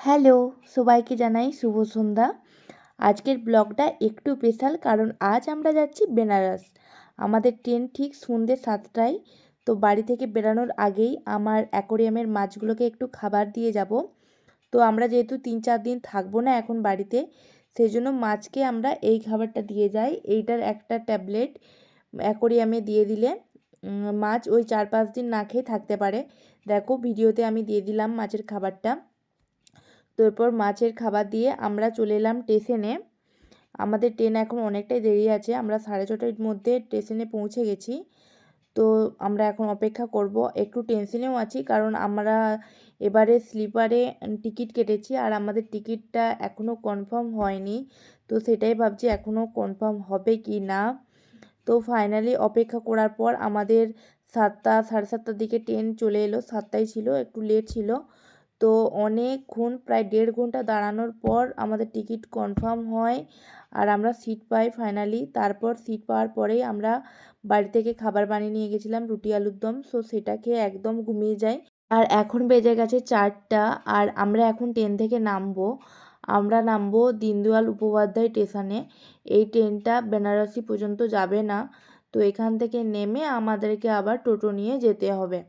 Hello, সবাইকে জানাই শুভ সন্ধ্যা। আজকের ব্লগটা একটু স্পেশাল কারণ আজ আমরা যাচ্ছি বেনারস। আমাদের ট্রেন ঠিক সন্ধ্যে 7টায়। তো বাড়ি থেকে বেরানোর আগেই আমার অ্যাকোরিয়ামের মাছগুলোকে একটু খাবার দিয়ে যাব। তো আমরা যেহেতু 3-4 দিন থাকবো না এখন বাড়িতে, সেই জন্য মাছকে আমরা এই খাবারটা দিয়ে যাই। এইটার একটা ট্যাবলেট অ্যাকোরিয়ামে দিয়ে দিলে মাছ ওই 4-5 দিন না খেয়ে থাকতে পারে। দেখো ভিডিওতে আমি দিয়ে দিলাম মাছের খাবারটা। তো এরপর মাছের খাবার দিয়ে আমরা চলে এলাম স্টেশনে। আমাদের ট্রেন এখন অনেকটাই দেরি আছে, আমরা 6:30টার মধ্যে স্টেশনে পৌঁছে গেছি। তো আমরা এখন অপেক্ষা করব। একটু টেনশনেও আছি কারণ আমরা এবারে স্লিপারে টিকিট কেটেছি আর আমাদের টিকিটটা এখনও কনফার্ম হয়নি। তো সেটাই ভাবছি এখনও কনফার্ম হবে কি না। তো ফাইনালি অপেক্ষা করার পর আমাদের 7টা 7:30টার দিকে ট্রেন চলে এলো। 7টায় ছিল, একটু লেট ছিল। তো অনেকক্ষণ প্রায় 1.5 ঘন্টা দাঁড়ানোর পর আমাদের টিকিট কনফার্ম হয় আর আমরা সিট পাই ফাইনালি। তারপর সিট পাওয়ার পরেই আমরা বাড়ি থেকে খাবার বানিয়ে নিয়ে গেছিলাম, রুটি আলুর দম। সো সেটা খেয়ে একদম ঘুমিয়ে যাই। আর এখন বেজে গেছে 4টা আর আমরা এখন ট্রেন থেকে নামবো। আমরা নামবো দীনদয়াল উপাধ্যায় স্টেশনে। এই ট্রেনটা বেনারসি পর্যন্ত যাবে না। তো এখান থেকে নেমে আমাদেরকে আবার টোটো নিয়ে যেতে হবে।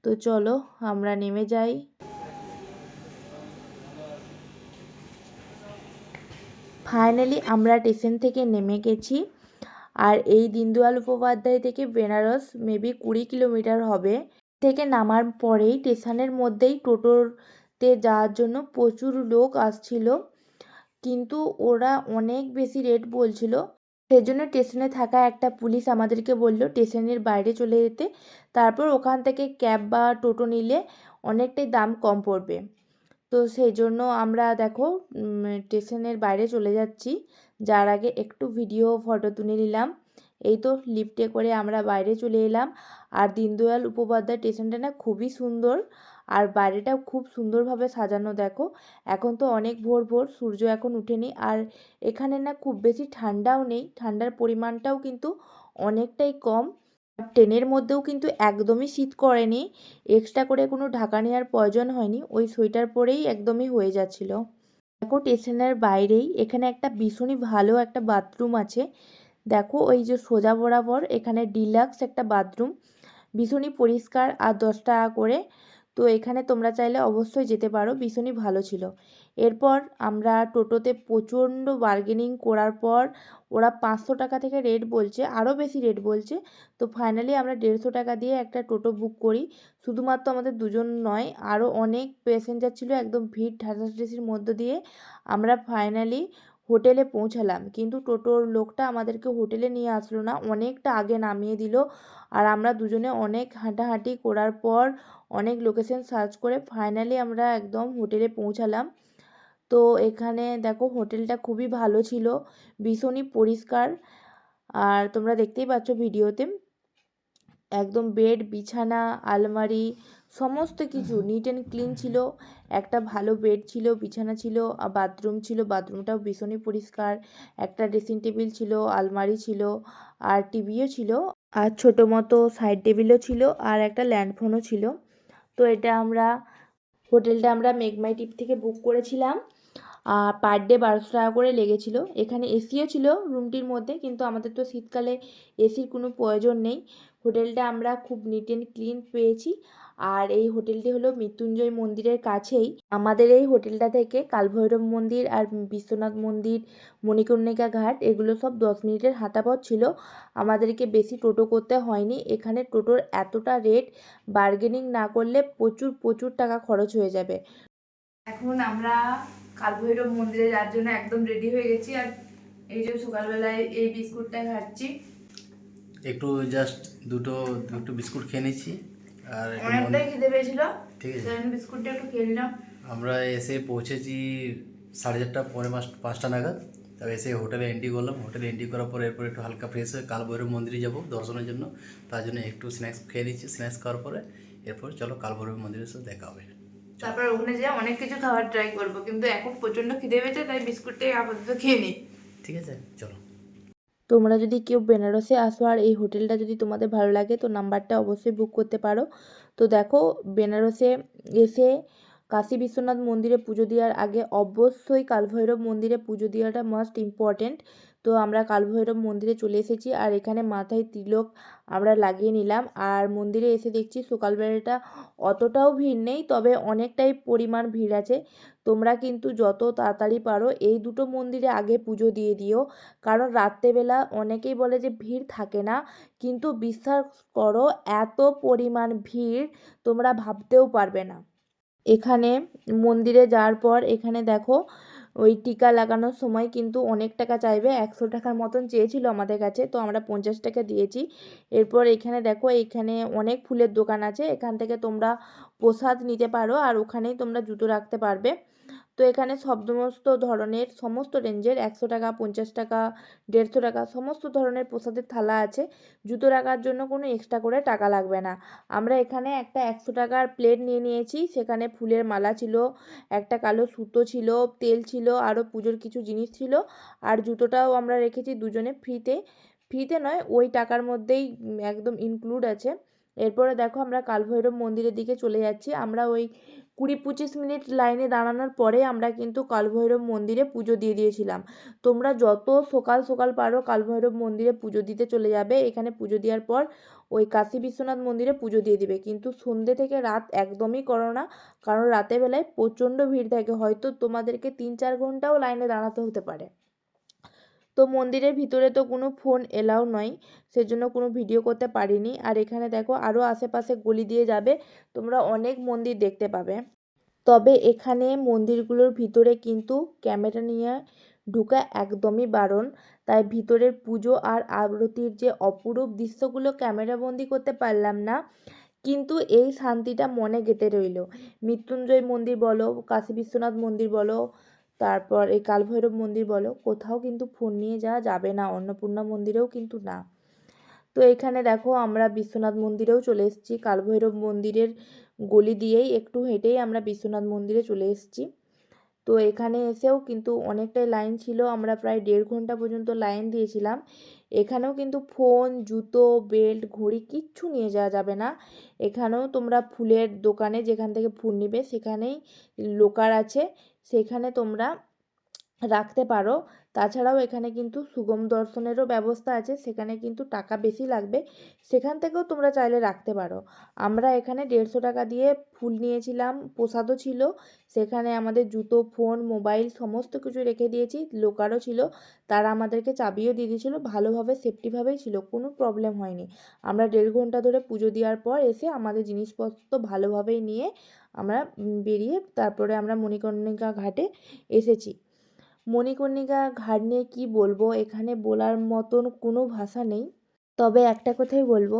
তো চলো আমরা নেমে যাই। ফাইনালি আমরা স্টেশন থেকে নেমে গেছি। আর এই দীনদয়াল উপাধ্যায় থেকে বেনারস মেবি 20 কিলোমিটার হবে। থেকে নামার পরেই স্টেশনের মধ্যেই টোটোতে যাওয়ার জন্য প্রচুর লোক আসছিল, কিন্তু ওরা অনেক বেশি রেট বলছিল। সেজন্য স্টেশনে থাকা একটা পুলিশ আমাদেরকে বলল স্টেশনের বাইরে চলে যেতে, তারপর ওখান থেকে ক্যাব বা টোটো নিলে অনেকটাই দাম কম পড়বে। তো সেই জন্য আমরা দেখো স্টেশনের বাইরে চলে যাচ্ছি। যার আগে একটু ভিডিও ফটো তুলে নিলাম। এই তো লিফটে করে আমরা বাইরে চলে এলাম। আর দীনদয়াল উপাধ্যায় স্টেশনটা না খুবই সুন্দর, আর বাইরেটাও খুব সুন্দরভাবে সাজানো। দেখো এখন তো অনেক ভোর ভোর, সূর্য এখন উঠেনি। আর এখানে না খুব বেশি ঠান্ডাও নেই, ঠান্ডার পরিমাণটাও কিন্তু অনেকটাই কম। ট্রেনের মধ্যেও কিন্তু একদমই শীত করেনি, এক্সট্রা করে কোনো ঢাকা নেওয়ার প্রয়োজন হয়নি, ওই সোয়েটার পরেই একদমই হয়ে যাচ্ছিল। দেখো স্টেশনের বাইরেই এখানে একটা ভীষণই ভালো একটা বাথরুম আছে। দেখো ওই যে সোজা বরাবর এখানে ডিলাক্স একটা বাথরুম, ভীষণই পরিষ্কার আর 10 টাকা করে। তো এখানে তোমরা চাইলে অবশ্যই যেতে পারো, ভীষণই ভালো ছিল। এরপর আমরা টোটোতে প্রচণ্ড বার্গেনিং করার পর ওরা 500 টাকা থেকে রেট বলছে, আরও বেশি রেট বলছে। তো ফাইনালি আমরা 150 টাকা দিয়ে একটা টোটো বুক করি। শুধুমাত্র আমাদের দুজন নয়, আরও অনেক প্যাসেঞ্জার ছিল। একদম ভিড় ঠেসাঠেসির মধ্য দিয়ে আমরা ফাইনালি হোটেলে পৌঁছালাম, কিন্তু টোটোর লোকটা আমাদেরকে হোটেলে নিয়ে আসলো না, অনেকটা আগে নামিয়ে দিল। আর আমরা দুজনে অনেক হাঁটাহাঁটি করার পর অনেক লোকেশন সার্চ করে ফাইনালি আমরা একদম হোটেলে পৌঁছালাম। তো এখানে দেখো হোটেলটা খুবই ভালো ছিল, ভীষণই পরিষ্কার। আর তোমরা দেখতেই পাচ্ছ ভিডিওতে একদম বেড, বিছানা, আলমারি সমস্ত কিছু নিট অ্যান্ড ক্লিন ছিল। একটা ভালো বেড ছিল, বিছানা ছিল, বাথরুম ছিল, বাথরুমটাও ভীষণই পরিষ্কার। একটা ড্রেসিং টেবিল ছিল, আলমারি ছিল, আর টিভিও ছিল, আর ছোটো মতো সাইড টেবিলও ছিল, আর একটা ল্যান্ডফোনও ছিল। তো এটা আমরা হোটেলটা আমরা মেঘমাই টিপ থেকে বুক করেছিলাম। পার ডে 1200 টাকা করে লেগেছিল। এখানে এসিও ছিল রুমটির মধ্যে, কিন্তু আমাদের তো শীতকালে এসির কোনো প্রয়োজন নেই। হোটেলটা আমরা খুব নিট অ্যান্ড ক্লিন পেয়েছি। আর এই হোটেলটি হলো মৃত্যুঞ্জয় মন্দিরের কাছেই। আমাদের এই হোটেলটা থেকে কালভৈরব মন্দির আর বিশ্বনাথ মন্দির, মণিকর্ণিকা ঘাট এগুলো সব 10 মিনিটের হাঁটা পথ ছিল। আমাদেরকে বেশি টোটো করতে হয়নি। এখানে টোটোর এতটা রেট, বার্গেনিং না করলে প্রচুর প্রচুর টাকা খরচ হয়ে যাবে। এখন আমরা কালভৈরব মন্দিরে যাওয়ার জন্য একদম রেডি হয়ে গেছি। আর এই যে সকালবেলায় এই বিস্কুটটা খাচ্ছি, একটু জাস্ট দুটো বিস্কুট খেয়ে নিচ্ছি। আর অনেকটাই খিদে পেয়েছিল, ঠিক আছে, আমি বিস্কুটটা একটু খেয়ে নিলাম। আমরা এসে পৌঁছেছি 4:30 পৌনে 5টা নাগাদ। তবে এসে হোটেলে এন্ট্রি করলাম। হোটেলে এন্ট্রি করার পরে এরপর একটু হালকা ফ্রেশ হয়ে কালভৈরব মন্দিরে যাব দর্শনের জন্য। তার জন্য একটু স্ন্যাক্স খেয়ে নিচ্ছি। স্ন্যাক্স খাওয়ার পরে এরপর চলো কালভৈরব মন্দিরের সাথে দেখা হবে। তারপর ওখানে যেয়ে অনেক কিছু খাবার ট্রাই করবো, কিন্তু এখন প্রচণ্ড খিদে পেয়েছে, তাই বিস্কুটটাই আপাতত খেয়ে নিই। ঠিক আছে, চলো। তোমরা যদি কেউ বেনারসে আসো আর এই হোটেলটা যদি তোমাদের ভালো লাগে তো নাম্বারটা অবশ্যই বুক করতে পারো। তো দেখো বেনারসে এসে কাশী বিশ্বনাথ মন্দিরে পুজো দেওয়ার আগে অবশ্যই কালভৈরব মন্দিরে পুজো দেওয়াটা মাস্ট ইম্পর্ট্যান্ট। তো আমরা কালভৈরব মন্দিরে চলে এসেছি আর এখানে মাথায় তিলক আমরা লাগিয়ে নিলাম। আর মন্দিরে এসে দেখছি সকালবেলাটা অতটাও ভিড় নেই, তবে অনেকটাই পরিমাণ ভিড় আছে। তোমরা কিন্তু যত তাড়াতাড়ি পারো এই দুটো মন্দিরে আগে পুজো দিয়ে দিও, কারণ রাত্রেবেলা অনেকেই বলে যে ভিড় থাকে না, কিন্তু বিশ্বাস করো এত পরিমাণ ভিড় তোমরা ভাবতেও পারবে না। এখানে মন্দিরে যাওয়ার পর এখানে দেখো ওই টিকা লাগানোর সময় কিন্তু অনেক টাকা চাইবে, 100 টাকার মতন চেয়েছিল আমাদের কাছে, তো আমরা 50 টাকা দিয়েছি। এরপর এখানে দেখো এইখানে অনেক ফুলের দোকান আছে, এখান থেকে তোমরা প্রসাদ নিতে পারো আর ওখানেই তোমরা জুতো রাখতে পারবে। তো এখানে সমস্ত ধরনের সমস্ত রেঞ্জের 100 টাকা, 50 টাকা, 150 টাকা সমস্ত ধরনের প্রসাদের থালা আছে। জুতো রাখার জন্য কোনো এক্সট্রা করে টাকা লাগবে না। আমরা এখানে একটা 100 টাকার প্লেট নিয়ে নিয়েছি, সেখানে ফুলের মালা ছিল, একটা কালো সুতো ছিল, তেল ছিল, আরও পুজোর কিছু জিনিস ছিল। আর জুতোটাও আমরা রেখেছি দুজনে ফ্রিতে, ফ্রিতে নয় ওই টাকার মধ্যেই একদম ইনক্লুড আছে। এরপরে দেখো আমরা কালভৈরব মন্দিরের দিকে চলে যাচ্ছি। আমরা ওই 20-25 মিনিট লাইনে দাঁড়ানোর পরে আমরা কিন্তু কালভৈরব মন্দিরে পুজো দিয়ে দিয়েছিলাম। তোমরা যত সকাল সকাল পারো কালভৈরব মন্দিরে পুজো দিতে চলে যাবে। এখানে পুজো দেওয়ার পর ওই কাশী বিশ্বনাথ মন্দিরে পুজো দিয়ে দিবে, কিন্তু সন্ধ্যে থেকে রাত একদমই করো না, কারণ রাতের বেলায় প্রচণ্ড ভিড় থাকে, হয়তো তোমাদেরকে 3-4 ঘন্টাও লাইনে দাঁড়াতে হতে পারে। তো মন্দিরের ভিতরে তো কোনো ফোন এলাও নয়, সেজন্য কোনো ভিডিও করতে পারিনি। আর এখানে দেখো আরও আশেপাশে গলি দিয়ে যাবে তোমরা অনেক মন্দির দেখতে পাবে, তবে এখানে মন্দিরগুলোর ভিতরে কিন্তু ক্যামেরা নিয়ে ঢোকা একদমই বারণ। তাই ভিতরের পুজো আর আরতির যে অপরূপ দৃশ্যগুলো ক্যামেরাবন্দি করতে পারলাম না, কিন্তু এই শান্তিটা মনে গেঁথে রইল। মৃত্যুঞ্জয় মন্দির বলো, কাশী বিশ্বনাথ মন্দির বলো, তারপর এই কালভৈরব মন্দির বলো, কোথাও কিন্তু ফোন নিয়ে যাওয়া যাবে না, অন্নপূর্ণা মন্দিরেও কিন্তু না। তো এখানে দেখো আমরা বিশ্বনাথ মন্দিরেও চলে এসেছি, কালভৈরব মন্দিরের গলি দিয়েই একটু হেঁটেই আমরা বিশ্বনাথ মন্দিরে চলে এসেছি। তো এখানে এসেও কিন্তু অনেকটাই লাইন ছিল, আমরা প্রায় 1.5 ঘন্টা পর্যন্ত লাইন দিয়েছিলাম। এখানেও কিন্তু ফোন, জুতো, বেল্ট, ঘড়ি কিচ্ছু নিয়ে যাওয়া যাবে না। এখানেও তোমরা ফুলের দোকানে যেখান থেকে ফুল নিবে সেখানেই লোকার আছে, সেখানে তোমরা রাখতে পারো। তাছাড়াও এখানে কিন্তু সুগম দর্শনেরও ব্যবস্থা আছে, সেখানে কিন্তু টাকা বেশি লাগবে, সেখান থেকেও তোমরা চাইলে রাখতে পারো। আমরা এখানে 150 টাকা দিয়ে ফুল নিয়েছিলাম, প্রসাদও ছিল, সেখানে আমাদের জুতো, ফোন, মোবাইল সমস্ত কিছু রেখে দিয়েছি। লোকারও ছিল, তারা আমাদেরকে চাবিও দিয়ে দিয়েছিল, ভালোভাবে সেফটিভাবেই ছিল, কোনো প্রবলেম হয়নি। আমরা 1.5 ঘন্টা ধরে পুজো দেওয়ার পর এসে আমাদের জিনিসপত্র ভালোভাবেই নিয়ে আমরা বেরিয়ে তারপরে আমরা মণিকর্ণিকা ঘাটে এসেছি। মণিকর্ণিকা ঘাট নিয়ে কী বলবো, এখানে বলার মতন কোনো ভাষা নেই। তবে একটা কথাই বলবো,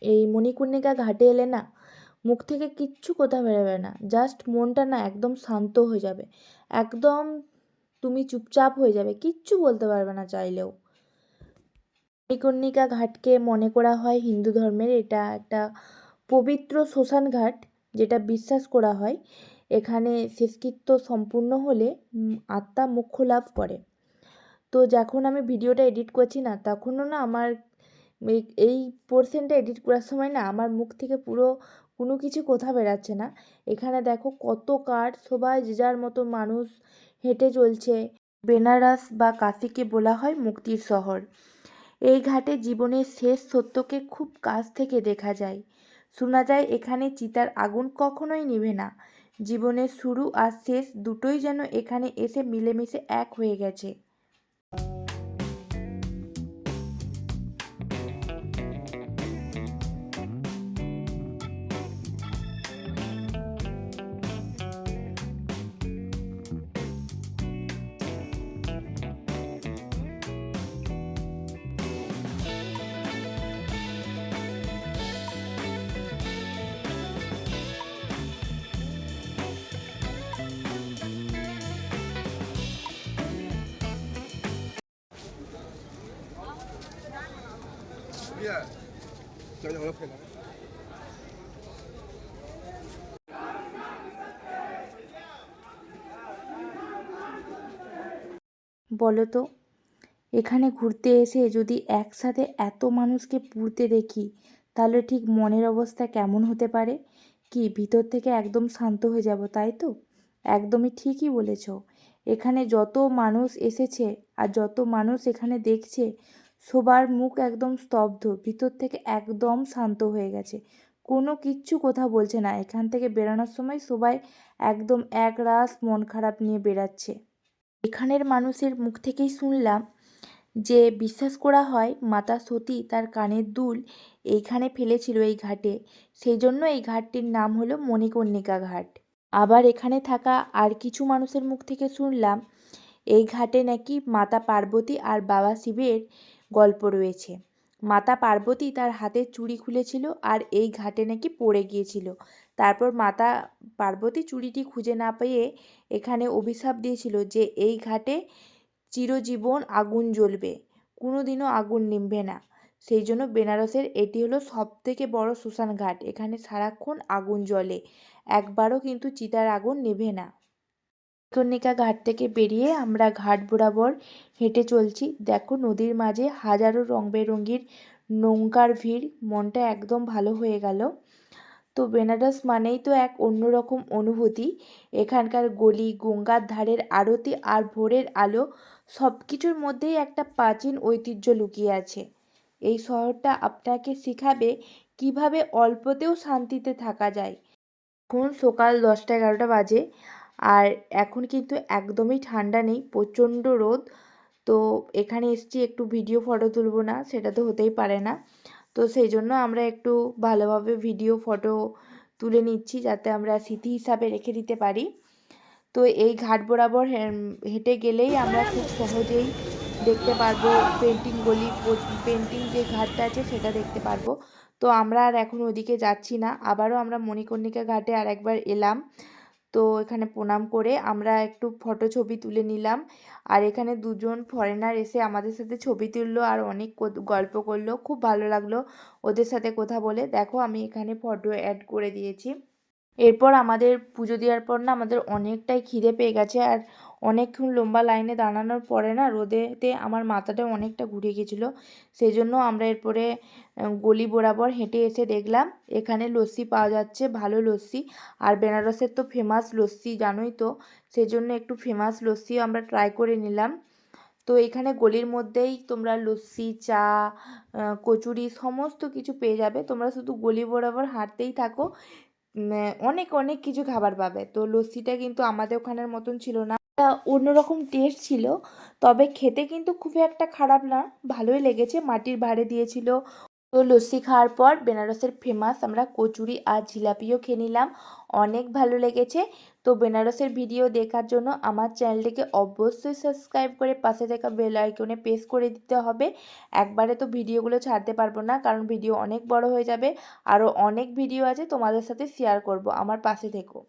এই মণিকর্ণিকা ঘাটে এলে না মুখ থেকে কিচ্ছু কথা বেরোবে না, জাস্ট মনটা না একদম শান্ত হয়ে যাবে, একদম তুমি চুপচাপ হয়ে যাবে, কিচ্ছু বলতে পারবে না চাইলেও। মণিকর্ণিকা ঘাটকে মনে করা হয় হিন্দু ধর্মের এটা একটা পবিত্র শ্মশান ঘাট, যেটা বিশ্বাস করা হয় এখানে শেষকৃত্য সম্পূর্ণ হলে আত্মা মোক্ষ লাভ করে। তো যখন আমি ভিডিওটা এডিট করছি না, তখনও না আমার এই পোর্শনটা এডিট করার সময় না আমার মুখ থেকে পুরো কোনো কিছু কথা বেরাচ্ছে না। এখানে দেখো কত কার, সবাই যে যার মতো মানুষ হেঁটে চলছে। বেনারস বা কাশীকে বলা হয় মুক্তির শহর। এই ঘাটে জীবনের শেষ সত্যকে খুব কাছ থেকে দেখা যায়। শোনা যায় এখানে চিতার আগুন কখনোই নিভে না, জীবনের শুরু আর শেষ দুটোই যেন এখানে এসে মিলেমিশে এক হয়ে গেছে। বলো তো, এখানে ঘুরতে এসে যদি একসাথে এত মানুষকে পুড়তে দেখি তাহলে ঠিক মনের অবস্থা কেমন হতে পারে। কি ভিতর থেকে একদম শান্ত হয়ে যাব, তাই তো? একদমই ঠিকই বলেছ। এখানে যত মানুষ এসেছে আর যত মানুষ এখানে দেখছে, সবার মুখ একদম স্তব্ধ, ভিতর থেকে একদম শান্ত হয়ে গেছে, কোনো কিচ্ছু কথা বলছে না। এখান থেকে বেরানোর সময় সবাই একদম একরাশ মন খারাপ নিয়ে বেরাচ্ছে। এখানের মানুষের মুখ থেকেই শুনলাম যে বিশ্বাস করা হয় মাতা সতী তার কানের দুল এইখানে ফেলেছিল এই ঘাটে, সেই জন্য এই ঘাটটির নাম হলো মণিকর্ণিকা ঘাট। আবার এখানে থাকা আর কিছু মানুষের মুখ থেকে শুনলাম এই ঘাটে নাকি মাতা পার্বতী আর বাবা শিবের গল্প রয়েছে। মাতা পার্বতী তার হাতের চুড়ি খুলেছিল আর এই ঘাটে নাকি পড়ে গিয়েছিল। তারপর মাতা পার্বতী চুড়িটি খুঁজে না পেয়ে এখানে অভিশাপ দিয়েছিল যে এই ঘাটে চিরজীবন আগুন জ্বলবে, কোনোদিনও আগুন নিভবে না। সেই জন্য বেনারসের এটি হলো সবথেকে বড় শ্মশান ঘাট। এখানে সারাক্ষণ আগুন জ্বলে, একবারও কিন্তু চিতার আগুন নেভে না। মণিকর্ণিকা ঘাট থেকে বেরিয়ে আমরা ঘাট বরাবর হেঁটে চলছি। দেখো নদীর মাঝে হাজারো রং বেরঙের নৌকার ভিড়, মনটা একদম ভালো হয়ে গেল। তো বেনারস মানেই তো এক অন্যরকম অনুভূতি। এখানকার গলি, গঙ্গার ধারের আরতি আর ভোরের আলো, সব কিছুর মধ্যেই একটা প্রাচীন ঐতিহ্য লুকিয়ে আছে। এই শহরটা আপনাকে শেখাবে কিভাবে অল্পতেও শান্তিতে থাকা যায়। এখন সকাল 10টা 11টা বাজে আর এখন কিন্তু একদমই ঠান্ডা নেই, প্রচণ্ড রোদ। তো এখানে এসেছি একটু ভিডিও ফটো তুলবো না, সেটা তো হতেই পারে না। তো সেই জন্য আমরা একটু ভালোভাবে ভিডিও ফটো তুলে নিচ্ছি যাতে আমরা স্মৃতি হিসাবে রেখে দিতে পারি। তো এই ঘাট বরাবর হেঁটে গেলেই আমরা খুব সহজেই দেখতে পারবো পেন্টিং গলি, পেন্টিং যে ঘাটটা আছে সেটা দেখতে পারবো। তো আমরা আর এখন ওদিকে যাচ্ছি না, আবারও আমরা মণিকর্ণিকা ঘাটে আর একবার এলাম। তো এখানে প্রণাম করে আমরা একটু ফটো ছবি তুলে নিলাম। আর এখানে দুজন ফরেনার এসে আমাদের সাথে ছবি তুললো আর অনেক গল্প করলো, খুব ভালো লাগলো ওদের সাথে কথা বলে। দেখো আমি এখানে ফটো অ্যাড করে দিয়েছি। এরপর আমাদের পুজো দেওয়ার পর না আমাদের অনেকটাই খিদে পেয়ে গেছে, আর অনেকক্ষণ লম্বা লাইনে দাঁড়ানোর পরে না রোদেতে আমার মাথাটা অনেকটা ঘুরে গেছিলো। সেই জন্য আমরা এরপরে গলি বরাবর হেঁটে এসে দেখলাম এখানে লস্যি পাওয়া যাচ্ছে, ভালো লস্যি। আর বেনারসের তো ফেমাস লস্যি জানোই তো, সেই জন্য একটু ফেমাস লস্যিও আমরা ট্রাই করে নিলাম। তো এখানে গলির মধ্যেই তোমরা লস্যি, চা, কচুরি সমস্ত কিছু পেয়ে যাবে। তোমরা শুধু গলি বরাবর হাঁটতেই থাকো, অনেক অনেক কিছু খাবার পাবে। তো লস্যিটা কিন্তু আমাদের ওখানের মতন ছিল না, একটা অন্যরকম টেস্ট ছিল। তবে খেতে কিন্তু খুব একটা খারাপ না, ভালোই লেগেছে, মাটির ভাঁড়ে দিয়েছিল। তো লস্যি খাওয়ার পর বেনারসের ফেমাস আমরা কচুরি আর জিলাপিও খেয়ে নিলাম, অনেক ভালো লেগেছে। তো বেনারসের ভিডিও দেখার জন্য আমার চ্যানেলটিকে অবশ্যই সাবস্ক্রাইব করে পাশে থাকা বেল আইকনে প্রেস করে দিতে হবে। একবারে তো ভিডিওগুলো ছাড়তে পারবো না, কারণ ভিডিও অনেক বড় হয়ে যাবে, আরও অনেক ভিডিও আছে তোমাদের সাথে শেয়ার করব, আমার পাশে থেকো।